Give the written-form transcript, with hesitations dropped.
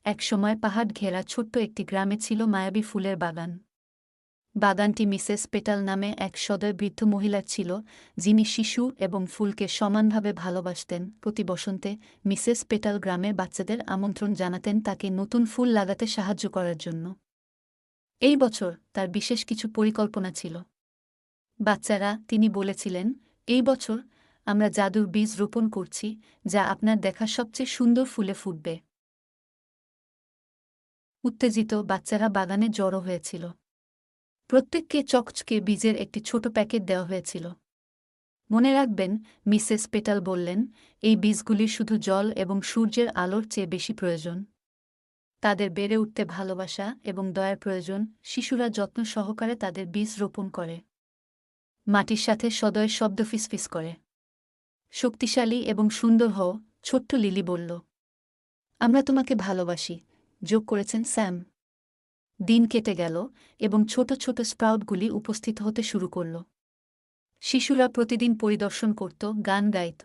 একসময় পাহাড় ঘেরা ছোট্ট একটি গ্রামে ছিল মায়াবী ফুলের বাগান। বাগানটি মিসেস পেটাল নামে এক সদয় বৃদ্ধ মহিলার ছিল, যিনি শিশু এবং ফুলকে সমানভাবে ভালোবাসতেন। প্রতি বসন্তে মিসেস পেটাল গ্রামের বাচ্চাদের আমন্ত্রণ জানাতেন তাকে নতুন ফুল লাগাতে সাহায্য করার জন্য। এই বছর তার বিশেষ কিছু পরিকল্পনা ছিল। বাচ্চারা, তিনি বলেছিলেন, এই বছর আমরা জাদুর বীজ রোপণ করছি, যা আপনার দেখা সবচেয়ে সুন্দর ফুলে ফুটবে। উত্তেজিত বাচ্চারা বাগানে জড়ো হয়েছিল। প্রত্যেককে চকচকে বীজের একটি ছোট প্যাকেট দেওয়া হয়েছিল। মনে রাখবেন, মিসেস পেটাল বললেন, এই বীজগুলির শুধু জল এবং সূর্যের আলোর চেয়ে বেশি প্রয়োজন। তাদের বেড়ে উঠতে ভালোবাসা এবং দয়ার প্রয়োজন। শিশুরা যত্ন সহকারে তাদের বীজ রোপণ করে। মাটির সাথে সদয় শব্দ ফিসফিস করে। শক্তিশালী এবং সুন্দর হও, ছোট্ট লিলি বলল। আমরা তোমাকে ভালোবাসি, যোগ করেছেন স্যাম। দিন কেটে গেল এবং ছোট ছোট স্প্রাউটগুলি উপস্থিত হতে শুরু করল। শিশুরা প্রতিদিন পরিদর্শন করত, গান গাইত